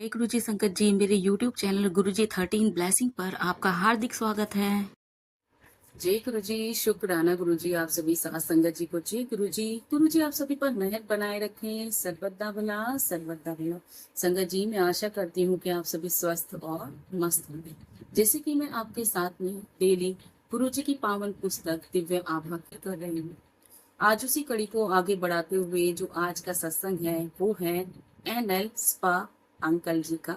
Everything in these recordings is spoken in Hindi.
जय गुरुजी संकट जी, मेरे YouTube चैनल गुरुजी 13 ब्लेसिंग पर आपका हार्दिक स्वागत है। जय गुरुजी, शुक्राना गुरुजी आप सभी साथ संगत जी को। जय गुरुजी आप सभी पर मेहर बनाए रखें, सर्वदा भला सर्वदा भला। संगत जी, मैं आशा करती हूँ कि आप सभी स्वस्थ और मस्त होंगे। जैसे कि मैं आपके साथ में डेली गुरुजी की पावन पुस्तक दिव्य आभा कर रही हूँ। आज उसी कड़ी को आगे बढ़ाते हुए जो आज का सत्संग है वो है NL स्पा अंकल जी का,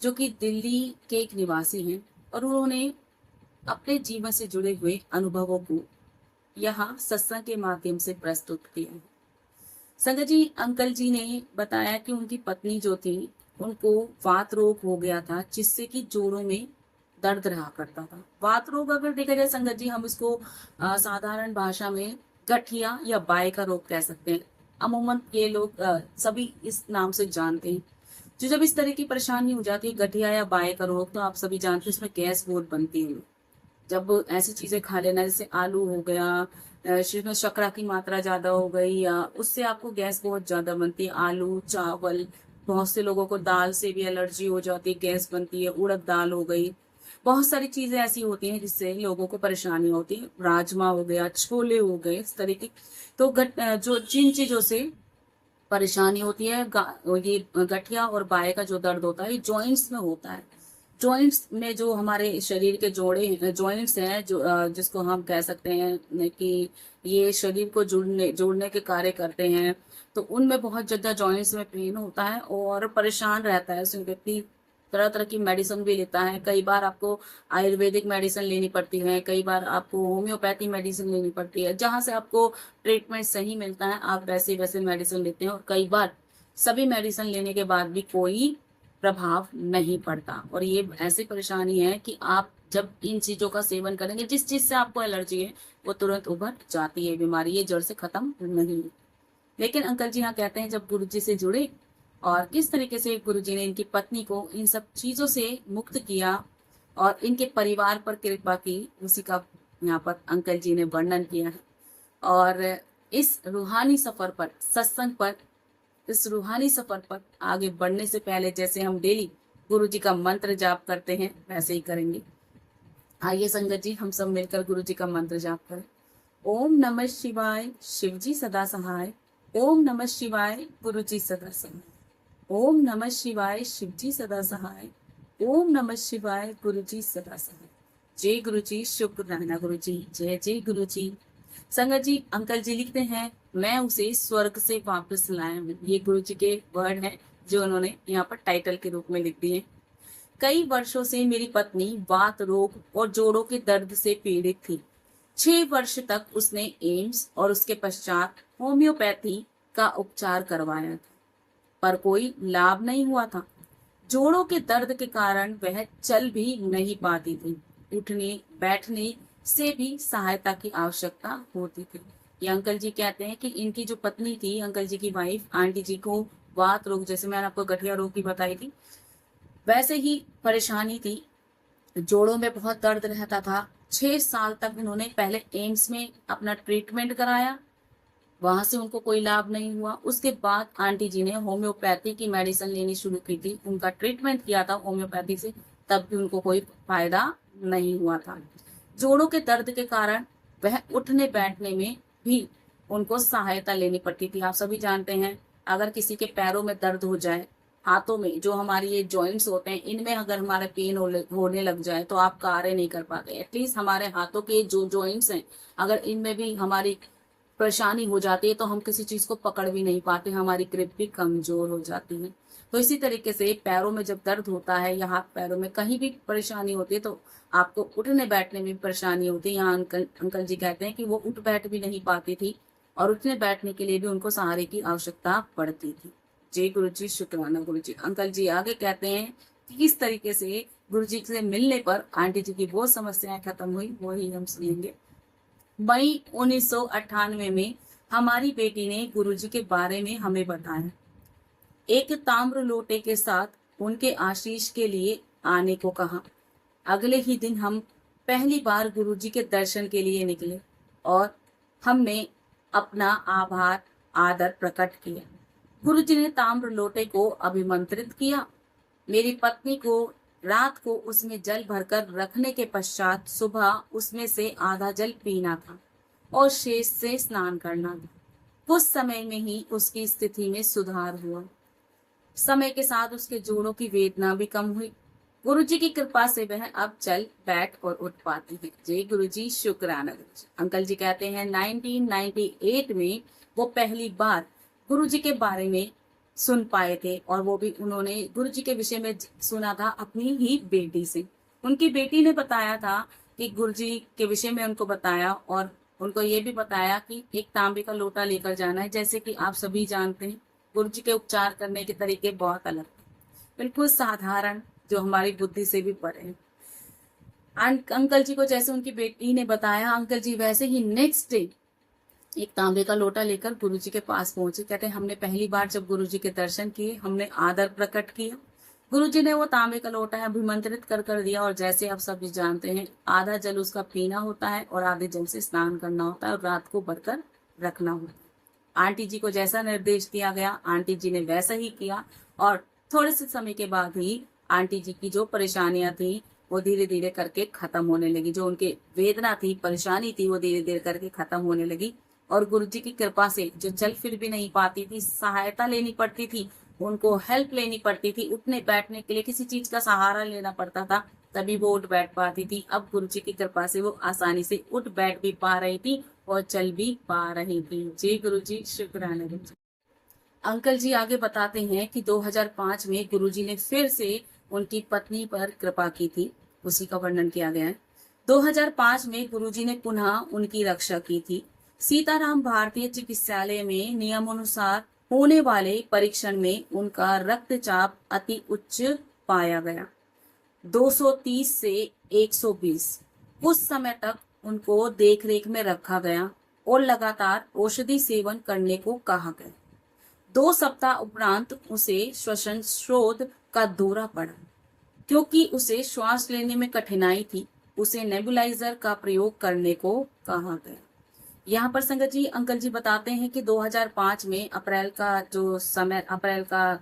जो कि दिल्ली के एक निवासी हैं और उन्होंने अपने जीवन से जुड़े हुए अनुभवों को यहाँ सत्संग के माध्यम से प्रस्तुत किया है। संगत जी, अंकल जी ने बताया कि उनकी पत्नी जो थी उनको वात रोग हो गया था, जिससे कि जोड़ों में दर्द रहा करता था। वात रोग अगर देखा जाए संगत जी, हम इसको साधारण भाषा में गठिया या बाय का रोग कह सकते हैं। अमूमन ये लोग सभी इस नाम से जानते हैं। जो जब इस तरह की परेशानी हो जाती है गठिया या बाय का रोग, तो आप सभी जानते हैं इसमें गैस बहुत बनती है। जब ऐसी चीजें खा लेना, जैसे आलू हो गया, जिसमें शर्करा की मात्रा ज्यादा हो गई, या उससे आपको गैस बहुत ज्यादा बनती है। आलू, चावल, बहुत से लोगों को दाल से भी एलर्जी हो जाती है, गैस बनती है। उड़द दाल हो गई, बहुत सारी चीजें ऐसी होती हैं जिससे लोगों को परेशानी होती है। राजमा हो गया, छोले हो गए, इस तरीके तो जो जिन चीजों से परेशानी होती है, ये गठिया और बाय का जो दर्द होता है ये जॉइंट्स में होता है। जॉइंट्स में जो हमारे शरीर के जॉइंट्स हैं, जो जिसको हम कह सकते हैं कि ये शरीर को जोड़ने जोड़ने के कार्य करते हैं, तो उनमें बहुत ज्यादा जॉइंट्स में पेन होता है और परेशान रहता है। उसमें व्यक्ति तरह तरह की मेडिसिन भी लेता है। कई बार आपको आयुर्वेदिक मेडिसिन लेनी पड़ती है, कई बार आपको होम्योपैथी मेडिसिन लेनी पड़ती है। जहां से आपको ट्रीटमेंट सही मिलता है आप वैसे वैसे मेडिसिन लेते हैं, और कई बार सभी मेडिसिन लेने के बाद भी कोई प्रभाव नहीं पड़ता। और ये ऐसी परेशानी है कि आप जब इन चीजों का सेवन करेंगे, जिस चीज से आपको एलर्जी है वो तुरंत उभर जाती है बीमारी, ये जड़ से खत्म नहीं। लेकिन अंकल जी यहाँ कहते हैं जब गुरु जी से जुड़े और किस तरीके से गुरु जी ने इनकी पत्नी को इन सब चीजों से मुक्त किया और इनके परिवार पर कृपा की, उसी का यहाँ पर अंकल जी ने वर्णन किया है। और इस रूहानी सफर पर, सत्संग पर, इस रूहानी सफर पर आगे बढ़ने से पहले जैसे हम डेली गुरु जी का मंत्र जाप करते हैं वैसे ही करेंगे। आइए संगत जी, हम सब मिलकर गुरु जी का मंत्र जाप करें। ओम नमः शिवाय, शिव जी सदा सहाय। ओम नमः शिवाय, गुरु जी सदा सहाय। ओम नमः शिवाय, शिव जी सदा सहाय। ओम नमः शिवाय, गुरु जी सदा सहाय। जय गुरु जी, शुक्राना गुरु जी। जय जय गुरु जी। संगत जी, अंकल जी लिखते हैं मैं उसे स्वर्ग से वापस लाया हूँ। ये गुरु जी के वर्ड हैं जो उन्होंने यहाँ पर टाइटल के रूप में लिख दिए। कई वर्षों से मेरी पत्नी वात रोग और जोड़ों के दर्द से पीड़ित थी। 6 वर्ष तक उसने एम्स और उसके पश्चात होम्योपैथी का उपचार करवाया था, पर कोई लाभ नहीं हुआ था। जोड़ों के दर्द के कारण वह चल भी नहीं पाती थी। उठने बैठने से भी सहायता की आवश्यकता होती थी। ये अंकल जी कहते हैं कि इनकी जो पत्नी थी, अंकल जी की वाइफ, आंटी जी को वात रोग, जैसे मैंने आपको गठिया रोग की बताई थी, वैसे ही परेशानी थी। जोड़ों में बहुत दर्द रहता था। 6 साल तक उन्होंने पहले एम्स में अपना ट्रीटमेंट कराया, वहां से उनको कोई लाभ नहीं हुआ। उसके बाद आंटी जी ने होम्योपैथी की मेडिसिन लेनी शुरू की थी, उनका ट्रीटमेंट किया था होम्योपैथी से, तब भी उनको कोई फायदा नहीं हुआ था। जोड़ों के दर्द के कारण वह उठने बैठने में भी उनको सहायता लेनी पड़ती थी। आप सभी जानते हैं अगर किसी के पैरों में दर्द हो जाए, हाथों में जो हमारी ये जॉइंट्स होते हैं इनमें अगर हमारे पेन होने लग जाए तो आप कार्य नहीं कर पाते। एटलीस्ट हमारे हाथों के जो जॉइंट्स हैं अगर इनमें भी हमारी परेशानी हो जाती है तो हम किसी चीज को पकड़ भी नहीं पाते, हमारी ग्रिप भी कमजोर हो जाती है। तो इसी तरीके से पैरों में जब दर्द होता है या हाथ पैरों में कहीं भी परेशानी होती है तो आपको उठने बैठने में भी परेशानी होती है। यहाँ अंकल जी कहते हैं कि वो उठ बैठ भी नहीं पाती थी और उठने बैठने के लिए भी उनको सहारे की आवश्यकता पड़ती थी। जय गुरु जी, शुक्राना गुरु जी। अंकल जी आगे कहते हैं कि किस तरीके से गुरु जी से मिलने पर आंटी जी की बहुत समस्याएं खत्म हुई, वही हम सुनेंगे। मई 1998 में हमारी बेटी ने गुरुजी के बारे में हमें बताया। एक ताम्र लोटे के साथ उनके आशीष के लिए आने को कहा। अगले ही दिन हम पहली बार गुरुजी के दर्शन के लिए निकले और हमने अपना आभार आदर प्रकट किया। गुरुजी ने ताम्र लोटे को अभिमंत्रित किया मेरी पत्नी को रात को उसमें जल भरकर रखने के पश्चात सुबह उसमें से आधा जल पीना था और शेष से स्नान करना था। कुछ समय में ही उसकी स्थिति में सुधार हुआ। समय के साथ उसके जोड़ों की वेदना भी कम हुई। गुरु जी की कृपा से वह अब चल बैठ और उठ पाती है। जय गुरु जी, शुक्राना गुरु जी। अंकल जी कहते हैं 1998 में वो पहली बार गुरु जी के बारे में सुन पाए थे, और वो भी उन्होंने गुरु जी के विषय में सुना था अपनी ही बेटी से। उनकी बेटी ने बताया था कि गुरु जी के विषय में उनको बताया, और उनको ये भी बताया कि एक तांबे का लोटा लेकर जाना है। जैसे कि आप सभी जानते हैं, गुरु जी के उपचार करने के तरीके बहुत अलग, बिल्कुल साधारण, जो हमारी बुद्धि से भी परे हैं। अंकल जी को जैसे उनकी बेटी ने बताया, अंकल जी वैसे ही नेक्स्ट डे एक तांबे का लोटा लेकर गुरु जी के पास पहुंचे। कहते हैं हमने पहली बार जब गुरु जी के दर्शन किए, हमने आदर प्रकट किया। गुरु जी ने वो तांबे का लोटा अभिमंत्रित कर दिया, और जैसे आप सभी जानते हैं, आधा जल उसका पीना होता है और आधे जल से स्नान करना होता है और रात को भरकर रखना होता है। आंटी जी को जैसा निर्देश दिया गया, आंटी जी ने वैसा ही किया, और थोड़े से समय के बाद ही आंटी जी की जो परेशानियां थी वो धीरे धीरे करके खत्म होने लगी। जो उनके वेदना थी, परेशानी थी, वो धीरे धीरे करके खत्म होने लगी। और गुरु जी की कृपा से जो चल फिर भी नहीं पाती थी, सहायता लेनी पड़ती थी, उनको हेल्प लेनी पड़ती थी, उठने बैठने के लिए किसी चीज का सहारा लेना पड़ता था, तभी वो उठ बैठ पाती थी। अब गुरु जी की कृपा से वो आसानी से उठ बैठ भी पा रही थी और चल भी पा रही थी। जय गुरु जी, शुक्राना गुरु जी। अंकल जी आगे बताते हैं कि 2005 में गुरु जी ने फिर से उनकी पत्नी पर कृपा की थी, उसी का वर्णन किया गया है। 2005 में गुरु जी ने पुनः उनकी रक्षा की थी। सीताराम भारतीय चिकित्सालय में नियमानुसार होने वाले परीक्षण में उनका रक्तचाप अति उच्च पाया गया, 230 से 120। कुछ समय तक उनको देखरेख में रखा गया और लगातार औषधि सेवन करने को कहा गया। 2 सप्ताह उपरांत उसे श्वसन शोध का दौरा पड़ा। क्योंकि उसे श्वास लेने में कठिनाई थी, उसे नेबुलाइजर का प्रयोग करने को कहा गया। यहाँ पर संगत जी, अंकल जी बताते हैं कि 2005 में अप्रैल का जो समय, अप्रैल का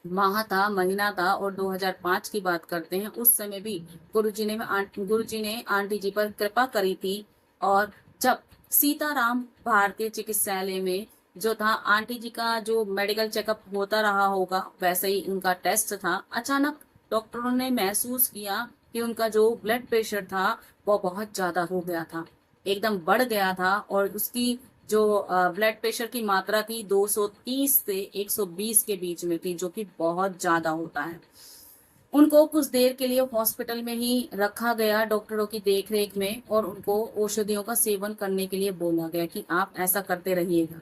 माह था, महीना था, और 2005 की बात करते हैं, उस समय भी गुरु जी ने आंटी जी पर कृपा करी थी। और जब सीताराम भारतीय चिकित्सालय में जो था, आंटी जी का जो मेडिकल चेकअप होता रहा होगा, वैसे ही उनका टेस्ट था। अचानक डॉक्टरों ने महसूस किया कि उनका जो ब्लड प्रेशर था वो बहुत ज्यादा हो गया था, एकदम बढ़ गया था, और उसकी जो ब्लड प्रेशर की मात्रा थी 230 से 120 के बीच में थी, जो कि बहुत ज्यादा होता है। उनको कुछ देर के लिए हॉस्पिटल में ही रखा गया डॉक्टरों की देखरेख में, और उनको औषधियों का सेवन करने के लिए बोला गया कि आप ऐसा करते रहिएगा।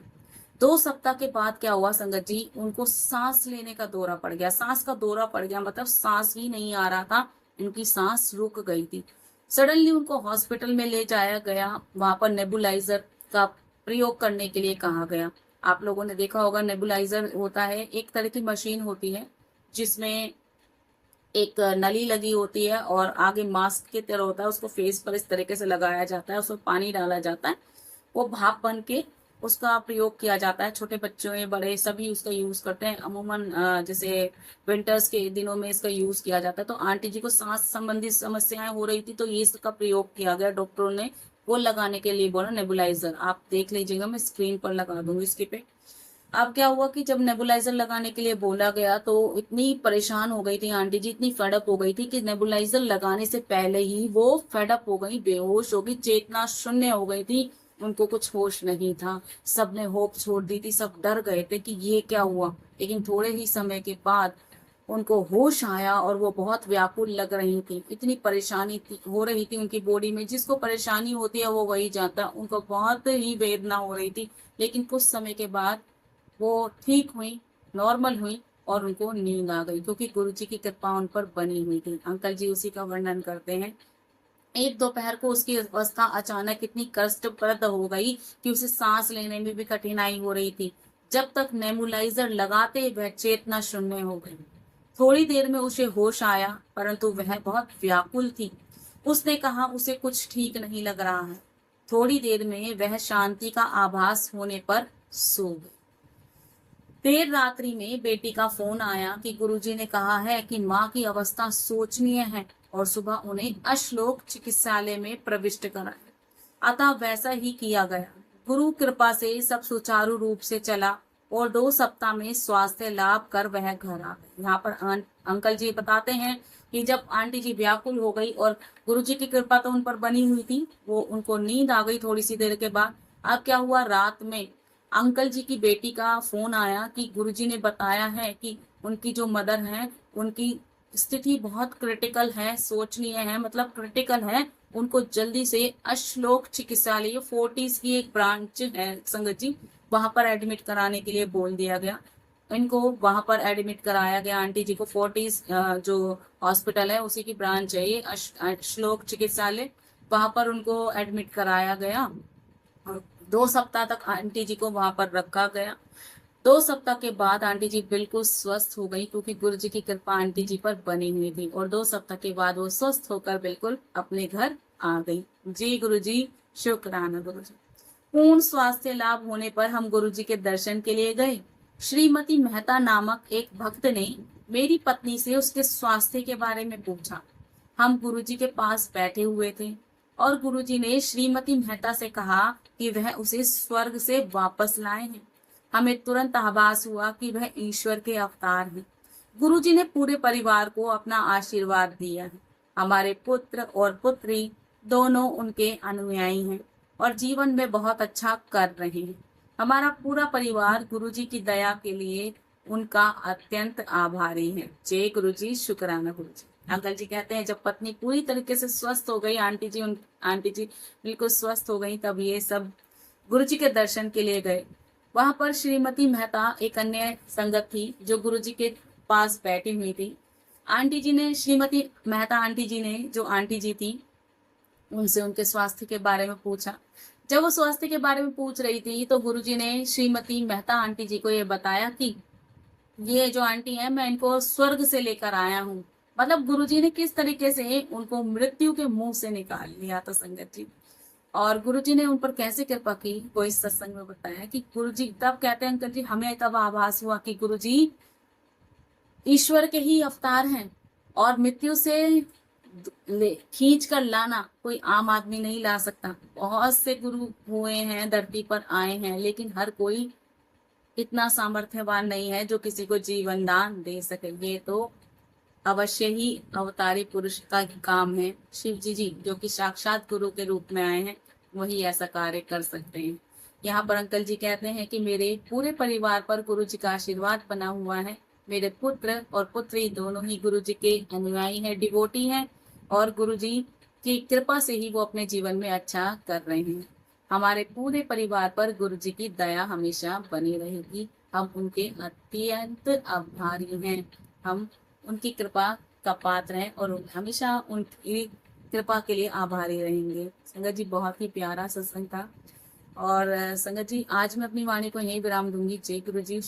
2 सप्ताह के बाद क्या हुआ संगत जी, उनको सांस लेने का दौरा पड़ गया। सांस का दौरा पड़ गया मतलब सांस ही नहीं आ रहा था, उनकी सांस रुक गई थी। सडनली उनको हॉस्पिटल में ले जाया गया, वहां पर नेबुलाइजर का प्रयोग करने के लिए कहा गया। आप लोगों ने देखा होगा, नेबुलाइजर होता है, एक तरह की मशीन होती है जिसमें एक नली लगी होती है और आगे मास्क की तरह होता है, उसको फेस पर इस तरीके से लगाया जाता है, उसमें पानी डाला जाता है, वो भाप बन के उसका प्रयोग किया जाता है। छोटे बच्चों या बड़े सभी उसका यूज करते हैं। अमूमन जैसे विंटर्स के दिनों में इसका यूज किया जाता है। तो आंटी जी को सांस संबंधी समस्याएं हो रही थी, तो ये इसका प्रयोग किया गया। डॉक्टरों ने वो लगाने के लिए बोला, नेबुलाइजर। आप देख लीजिएगा, मैं स्क्रीन पर लगा दूंगी इसके पे। अब क्या हुआ कि जब नेबुलाइजर लगाने के लिए बोला गया तो इतनी परेशान हो गई थी आंटी जी, इतनी फेडअप हो गई थी कि नेबुलाइजर लगाने से पहले ही वो फेडअप हो गई, बेहोश हो गई, चेतना शून्य हो गई थी। उनको कुछ होश नहीं था। सबने होप छोड़ दी थी, सब डर गए थे कि ये क्या हुआ। लेकिन थोड़े ही समय के बाद उनको होश आया और वो बहुत व्याकुल लग रही थी। इतनी परेशानी हो रही थी उनकी बॉडी में। जिसको परेशानी होती है वो वही जाता, उनको बहुत ही वेदना हो रही थी। लेकिन कुछ समय के बाद वो ठीक हुई, नॉर्मल हुई, और उनको नींद आ गई, क्योंकि गुरु जी की कृपा उन पर बनी हुई थी। अंकल जी उसी का वर्णन करते हैं। एक दोपहर को उसकी अवस्था अचानक इतनी कष्टप्रद हो गई कि उसे सांस लेने में भी कठिनाई हो रही थी। जब तक नेबुलाइजर लगाते वह चेतना शून्य हो गई। थोड़ी देर में उसे होश आया, परंतु वह बहुत व्याकुल थी। उसने कहा उसे कुछ ठीक नहीं लग रहा है। थोड़ी देर में वह शांति का आभास होने पर सो गई। देर रात्रि में बेटी का फोन आया कि गुरुजी ने कहा है कि माँ की अवस्था शोचनीय है और सुबह उन्हें अश्लोक चिकित्सालय में प्रविष्ट कराया। अतः वैसा ही किया गया। गुरु कृपा से सब सुचारू रूप से चला और 2 सप्ताह में स्वास्थ्य लाभ कर वह घर आ गए। यहाँ पर अंकल जी बताते हैं कि जब आंटी जी व्याकुल हो गई और गुरुजी की कृपा तो उन पर बनी हुई थी, वो उनको नींद आ गई थोड़ी सी देर के बाद। अब क्या हुआ, रात में अंकल जी की बेटी का फोन आया कि गुरुजी ने बताया है कि उनकी जो मदर है उनकी स्थिति बहुत क्रिटिकल है, सोचनीय है, मतलब क्रिटिकल है। उनको जल्दी से अश्लोक चिकित्सालय फोर्टिस की एक ब्रांच है संगत जी, वहां पर एडमिट कराने के लिए बोल दिया गया। इनको वहां पर एडमिट कराया गया। आंटी जी को फोर्टिस जो हॉस्पिटल है उसी की ब्रांच है ये अश्लोक चिकित्सालय, वहां पर उनको एडमिट कराया गया और 2 सप्ताह तक आंटी जी को वहां पर रखा गया। 2 सप्ताह के बाद आंटी जी बिल्कुल स्वस्थ हो गई, क्योंकि गुरु जी की कृपा आंटी जी पर बनी हुई थी और 2 सप्ताह के बाद वो स्वस्थ होकर बिल्कुल अपने घर आ गई। जी गुरु जी, शुक्राना गुरु जी। पूर्ण स्वास्थ्य लाभ होने पर हम गुरु जी के दर्शन के लिए गए। श्रीमती मेहता नामक एक भक्त ने मेरी पत्नी से उसके स्वास्थ्य के बारे में पूछा। हम गुरु जी के पास बैठे हुए थे और गुरु जी ने श्रीमती मेहता से कहा कि वह उसे स्वर्ग से वापस लाए हैं। हमें तुरंत आभास हुआ कि वह ईश्वर के अवतार हैं। गुरुजी ने पूरे परिवार को अपना आशीर्वाद दिया है। हमारे पुत्र और पुत्री दोनों उनके अनुयायी हैं और जीवन में बहुत अच्छा कर रहे हैं। हमारा पूरा परिवार गुरुजी की दया के लिए उनका अत्यंत आभारी है। जय गुरुजी, शुक्राना गुरुजी। अंकल जी कहते हैं जब पत्नी पूरी तरीके से स्वस्थ हो गई, आंटी जी बिल्कुल स्वस्थ हो गई, तब ये सब गुरुजी के दर्शन के लिए गए। वहां पर श्रीमती मेहता एक अन्य संगत थी जो गुरुजी के पास बैठी हुई थी। आंटी जी ने, श्रीमती मेहता आंटी जी ने, जो आंटी जी थी, उनसे उनके स्वास्थ्य के बारे में पूछा। जब वो स्वास्थ्य के बारे में पूछ रही थी तो गुरुजी ने श्रीमती मेहता आंटी जी को ये बताया कि ये जो आंटी है मैं इनको स्वर्ग से लेकर आया हूँ। मतलब गुरुजी ने किस तरीके से उनको मृत्यु के मुंह से निकाल लिया था संगत जी। और गुरुजी ने उन पर कैसे कृपा की वो इस सत्संग में बताया कि गुरुजी तब कहते हैं अंकल जी, हमें तब आभास हुआ कि गुरुजी ईश्वर के ही अवतार हैं और मृत्यु से खींच कर लाना कोई आम आदमी नहीं ला सकता। बहुत से गुरु हुए हैं, धरती पर आए हैं, लेकिन हर कोई इतना सामर्थ्यवान नहीं है जो किसी को जीवन दान दे सके। ये तो अवश्य ही अवतारी पुरुष का ही काम है। शिव जी जो कि साक्षात गुरु के रूप में आए हैं, वही ऐसा कार्य कर सकते हैं। यहाँ पर अंकल जी कहते हैं कि मेरे पूरे परिवार पर गुरु जी का आशीर्वाद बना हुआ है। मेरे पुत्र और पुत्री दोनों ही गुरु जी के अनुयायी हैं, डिवोटी हैं, और गुरु जी की कृपा से ही वो अपने जीवन में अच्छा कर रहे हैं। हमारे पूरे परिवार पर गुरु जी की दया हमेशा बनी रहेगी। हम उनके अत्यंत आभारी हैं। हम उनकी कृपा का पात्र हैं और हमेशा उनकी कृपा के लिए आभारी रहेंगे। संगत जी, बहुत ही प्यारा सत्संग था। और संगत जी, आज मैं अपनी वाणी को यहीं विराम दूंगी। जय गुरु जी।